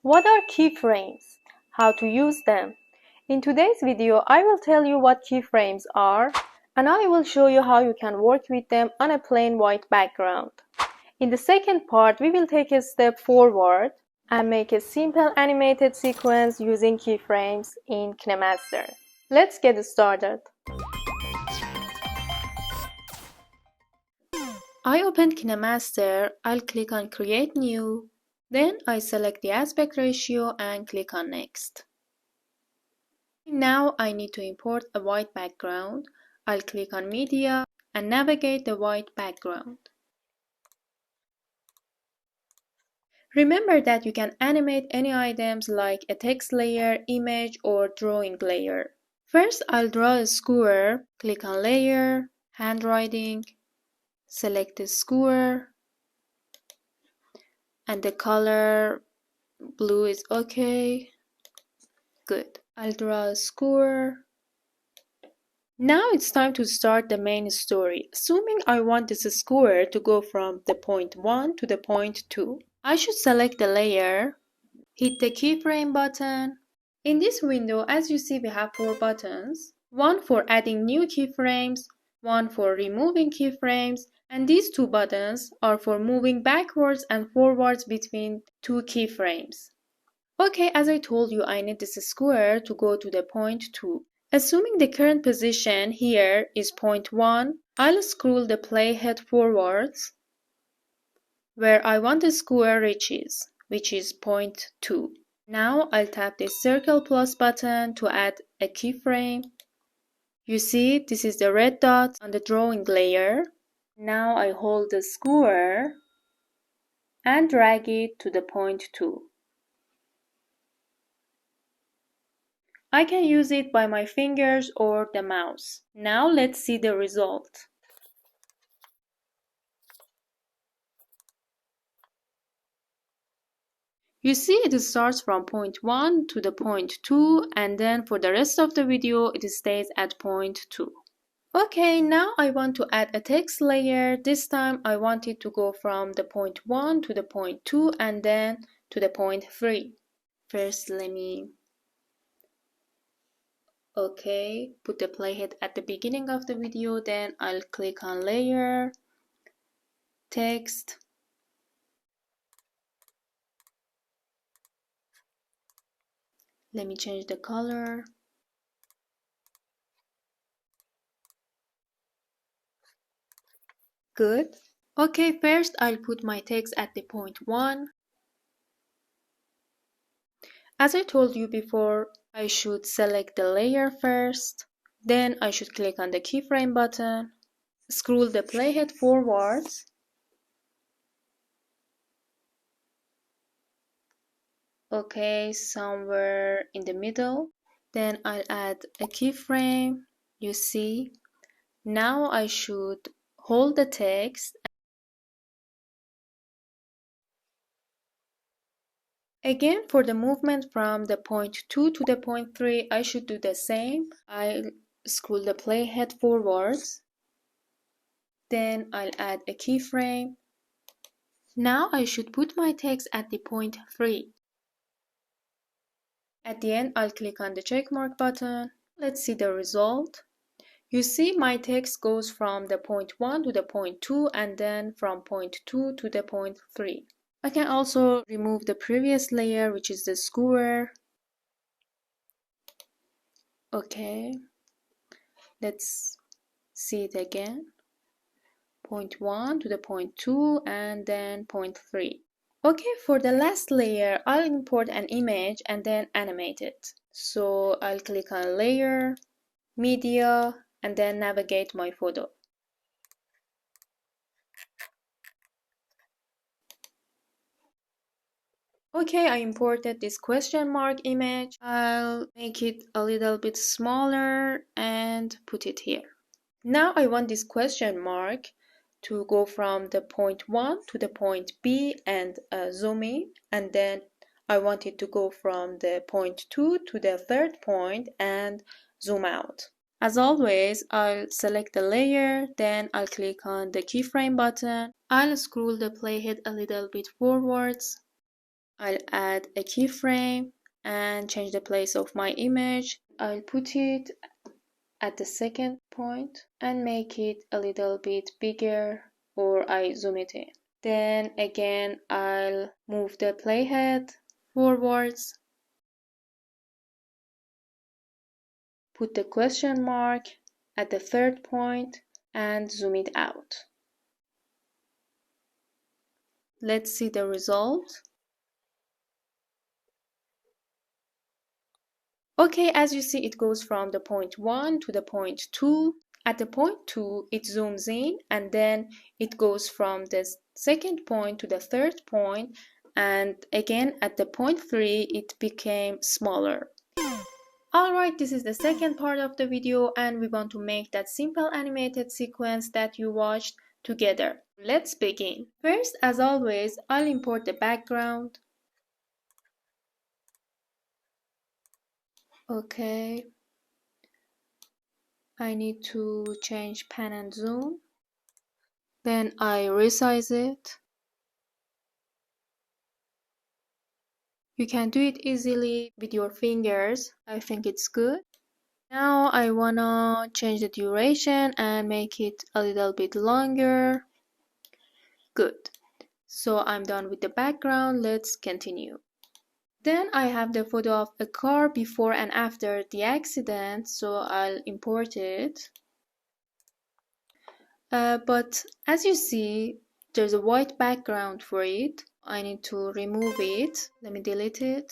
What are keyframes? How to use them? In today's video, I will tell you what keyframes are, and I will show you how you can work with them on a plain white background. In the second part, we will take a step forward and make a simple animated sequence using keyframes in KineMaster. Let's get started. I opened KineMaster. I'll click on Create New. Then I select the aspect ratio and click on Next. Now I need to import a white background. I'll click on Media and navigate the white background. Remember that you can animate any items like a text layer, image, or drawing layer. First, I'll draw a square. Click on Layer, Handwriting, select the square, and the color blue is okay. Good. I'll draw a square. Now it's time to start the main story. Assuming I want this square to go from the point 1 to the point 2, I should select the layer, hit the keyframe button. In this window, as you see, we have 4 buttons. One for adding new keyframes, one for removing keyframes, and these 2 buttons are for moving backwards and forwards between 2 keyframes. Okay, as I told you, I need this square to go to the point 2. Assuming the current position here is point 1, I'll scroll the playhead forwards where I want the square reaches, which is point 2. Now I'll tap the circle plus button to add a keyframe. You see, this is the red dot on the drawing layer. Now I hold the square and drag it to the point 2. I can use it by my fingers or the mouse. Now let's see the result. You see, it starts from point 1 to the point 2, and then for the rest of the video it stays at point 2. Okay, now I want to add a text layer. This time I want it to go from the point 1 to the point 2 and then to the point 3. First, let me put the playhead at the beginning of the video, then I'll click on Layer, Text, let me change the color. Good. Okay, first I'll put my text at the point 1. As I told you before, I should select the layer first. Then I should click on the keyframe button, scroll the playhead forwards. Okay, somewhere in the middle. Then I'll add a keyframe. You see, now I should hold the text. Again, for the movement from the point 2 to the point 3, I should do the same. I'll scroll the playhead forwards. Then I'll add a keyframe. Now I should put my text at the point 3. At the end, I'll click on the checkmark button. Let's see the result. You see, my text goes from the point 1 to the point 2 and then from point 2 to the point 3. I can also remove the previous layer, which is the square. Okay, let's see it again. Point 1 to the point 2 and then point 3. Okay, for the last layer, I'll import an image and then animate it. So I'll click on Layer, Media, and then navigate my photo. Okay, I imported this question mark image. I'll make it a little bit smaller and put it here. Now I want this question mark to go from the point 1 to the point B and zoom in, and then I want it to go from the point 2 to the third point and zoom out. As always, I'll select the layer, then I'll click on the keyframe button. I'll scroll the playhead a little bit forwards. I'll add a keyframe and change the place of my image. I'll put it at the second point and make it a little bit bigger, or I zoom it in. Then again, I'll move the playhead forwards, put the question mark at the third point and zoom it out. Let's see the result. Okay, as you see, it goes from the point 1 to the point 2. At the point 2, it zooms in, and then it goes from the second point to the third point, and again at the point 3, it became smaller. Alright, this is the second part of the video, and we want to make that simple animated sequence that you watched together. Let's begin. First, as always, I'll import the background. Okay. I need to change pan and zoom. Then I resize it. You can do it easily with your fingers. I think it's good. Now I wanna change the duration and make it a little bit longer. Good. So I'm done with the background. Let's continue. Then I have the photo of a car before and after the accident, so I'll import it. But as you see, there's a white background for it. I need to remove it. Let me delete it.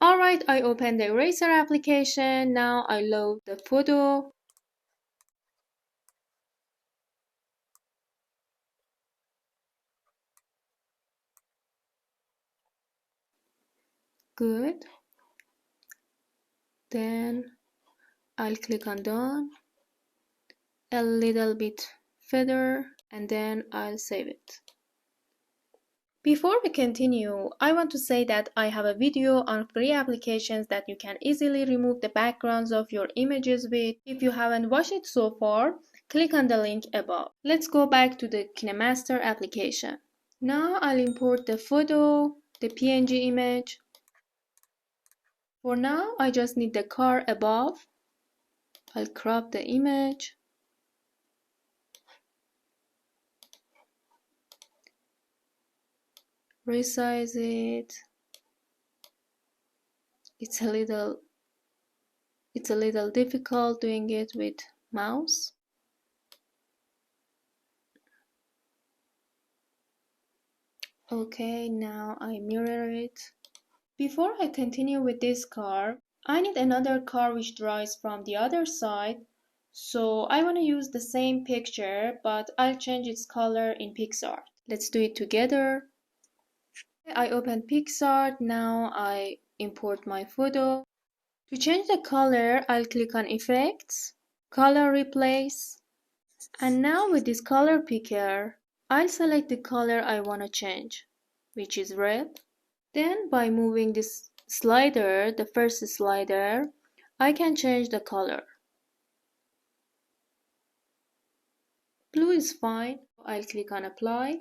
Alright, I opened the eraser application. Now I load the photo. Good. Then I'll click on done. A little bit further, and then I'll save it. Before we continue, I want to say that I have a video on 3 applications that you can easily remove the backgrounds of your images with. If you haven't watched it so far, click on the link above. Let's go back to the KineMaster application. Now I'll import the photo, the PNG image. For now, I just need the car above. I'll crop the image. Resize it. It's a little difficult doing it with mouse. Okay, now I mirror it. Before I continue with this car, I need another car which drives from the other side. So I want to use the same picture, but I'll change its color in PixArt. Let's do it together. I open PixArt. Now I import my photo. To change the color, I'll click on Effects, Color Replace. And now with this color picker, I'll select the color I want to change, which is red. Then by moving this slider, the first slider, I can change the color. Blue is fine. I'll click on Apply,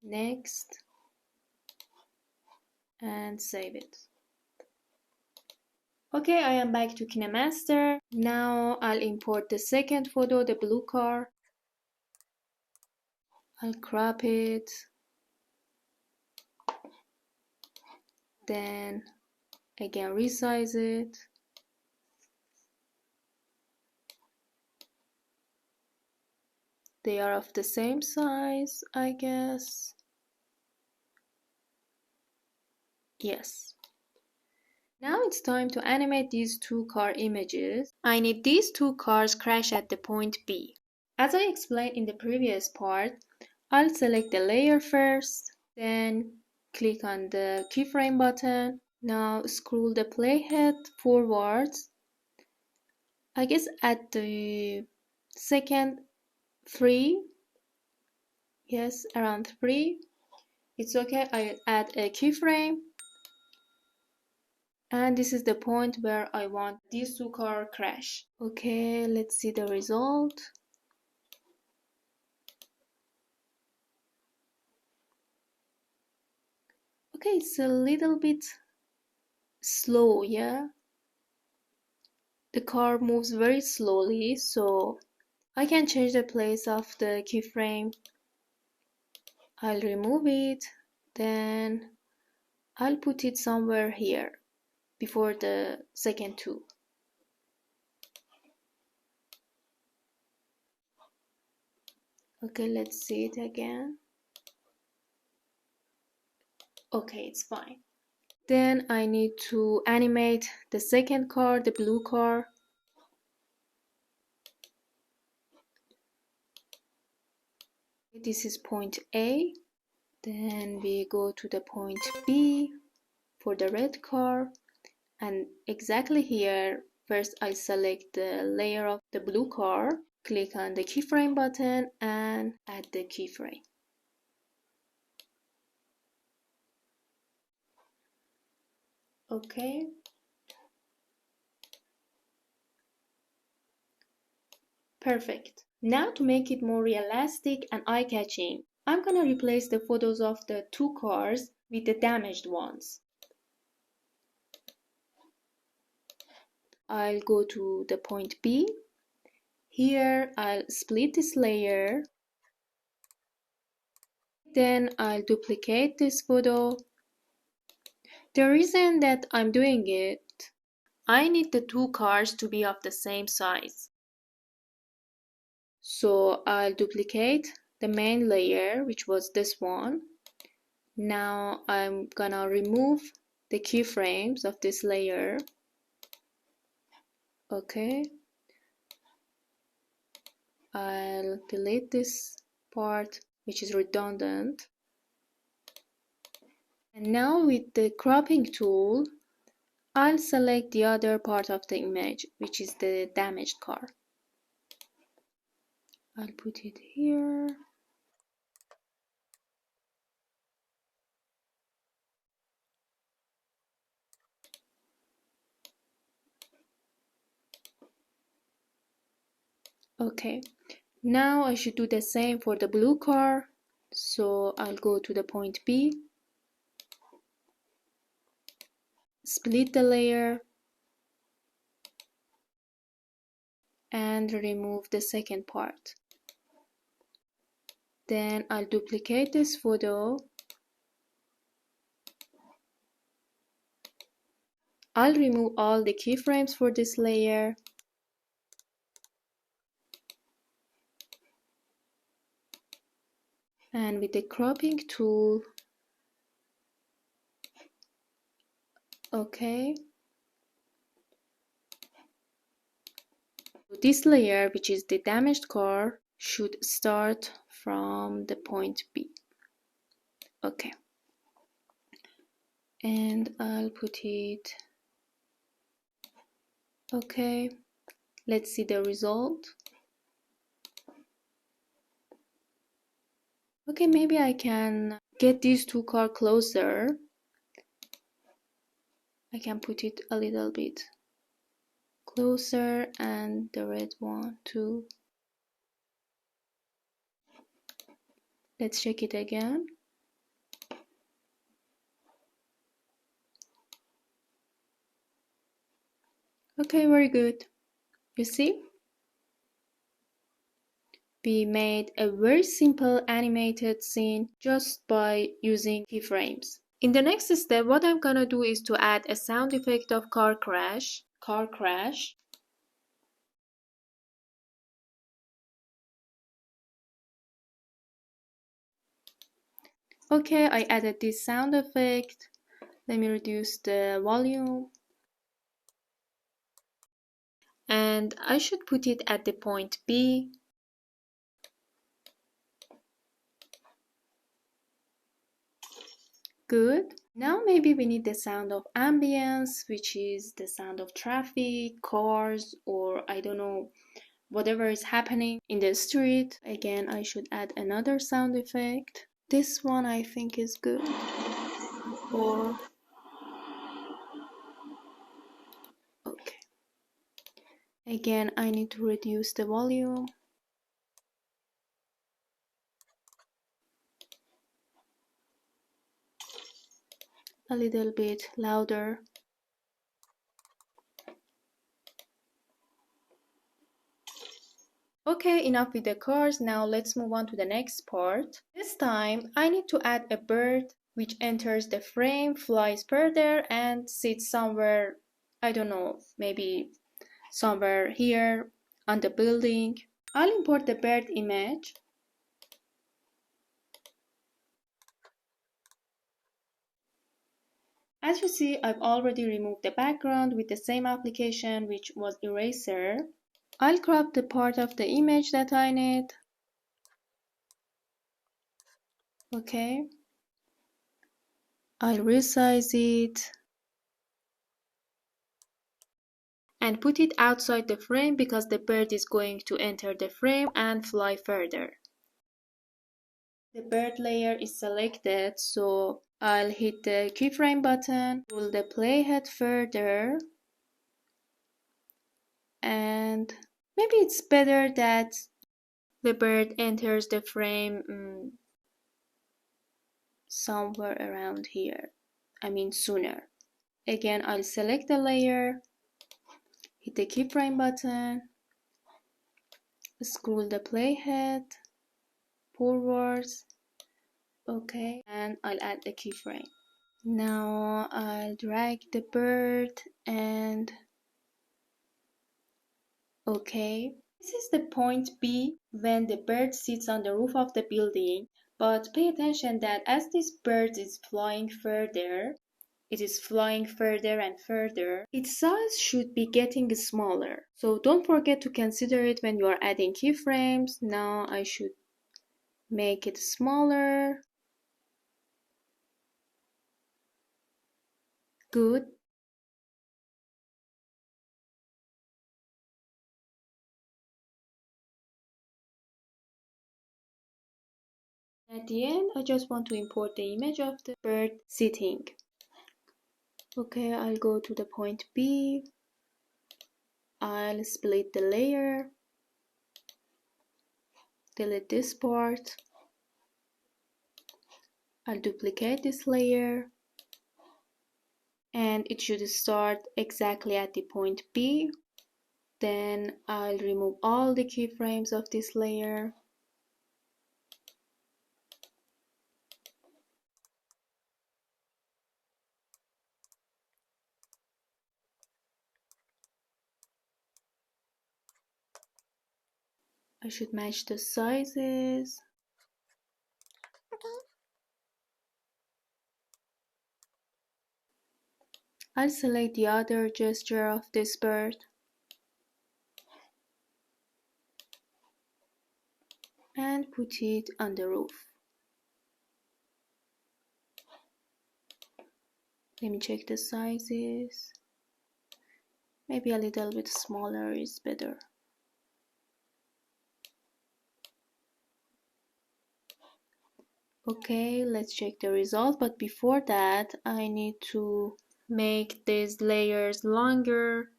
Next, and save it. Okay, I am back to KineMaster. Now I'll import the second photo, the blue car. I'll crop it. Then again resize it. They are of the same size, I guess. Yes. Now it's time to animate these 2 car images. I need these 2 cars crash at the point B. As I explained in the previous part, I'll select the layer first, then click on the keyframe button. Now scroll the playhead forwards. I guess at the second 3, yes, around 3. It's okay, I add a keyframe. And this is the point where I want these 2 cars crash. Okay, let's see the result. Okay, it's a little bit slow, yeah? The car moves very slowly, so I can change the place of the keyframe. I'll remove it, then I'll put it somewhere here before the second two. Okay, let's see it again. Okay, it's fine. Then I need to animate the second car, the blue car. This is point A. Then we go to the point B for the red car. And exactly here, first I select the layer of the blue car, click on the keyframe button and add the keyframe. Okay. Perfect. Now to make it more realistic and eye-catching, I'm gonna replace the photos of the two cars with the damaged ones. I'll go to the point B. Here I'll split this layer. Then I'll duplicate this photo. The reason that I'm doing it, I need the two cars to be of the same size. So I'll duplicate the main layer, which was this one. Now I'm gonna remove the keyframes of this layer. Okay. I'll delete this part, which is redundant. And now with the cropping tool, I'll select the other part of the image, which is the damaged car. I'll put it here. Okay, now I should do the same for the blue car. So I'll go to the point B, split the layer, and remove the second part. Then I'll duplicate this photo. I'll remove all the keyframes for this layer. And with the cropping tool, okay. This layer, which is the damaged car, should start from the point B. Okay. And I'll put it. Okay. Let's see the result. Okay, maybe I can get these two cars closer. I can put it a little bit closer and the red one too. Let's check it again. Okay, very good. You see? We made a very simple animated scene just by using keyframes. In the next step, what I'm gonna do is to add a sound effect of car crash. Car crash. Okay, I added this sound effect. Let me reduce the volume. And I should put it at the point B. Good. Now maybe we need the sound of ambience, which is the sound of traffic, cars, or I don't know, whatever is happening in the street. Again, I should add another sound effect. This one I think is good. Or okay. Again, I need to reduce the volume. a little bit louder. Okay, enough with the cars. Now let's move on to the next part. This time I need to add a bird which enters the frame, flies further, and sits somewhere, I don't know, maybe somewhere here on the building. I'll import the bird image. As you see, I've already removed the background with the same application, which was eraser. I'll crop the part of the image that I need. Okay. I'll resize it and put it outside the frame because the bird is going to enter the frame and fly further. The bird layer is selected, so I'll hit the keyframe button, pull the playhead further, and maybe it's better that the bird enters the frame somewhere around here. I mean sooner. Again, I'll select the layer, hit the keyframe button, scroll the playhead forwards, okay, and I'll add the keyframe. Now I'll drag the bird and okay. This is the point B when the bird sits on the roof of the building, but pay attention that as this bird is flying further, it is flying further and further, its size should be getting smaller. So don't forget to consider it when you are adding keyframes. Now I should make it smaller. Good. At the end, I just want to import the image of the bird sitting. Okay, I'll go to the point B. I'll split the layer. Delete this part. I'll duplicate this layer. And it should start exactly at the point B. Then I'll remove all the keyframes of this layer. I should match the sizes. I'll select the other gesture of this bird and put it on the roof. Let me check the sizes. Maybe a little bit smaller is better. Okay, let's check the result, but before that I need to make these layers longer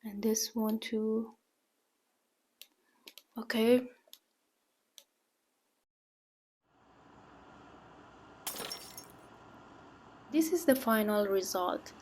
and this one too. Okay. This is the final result.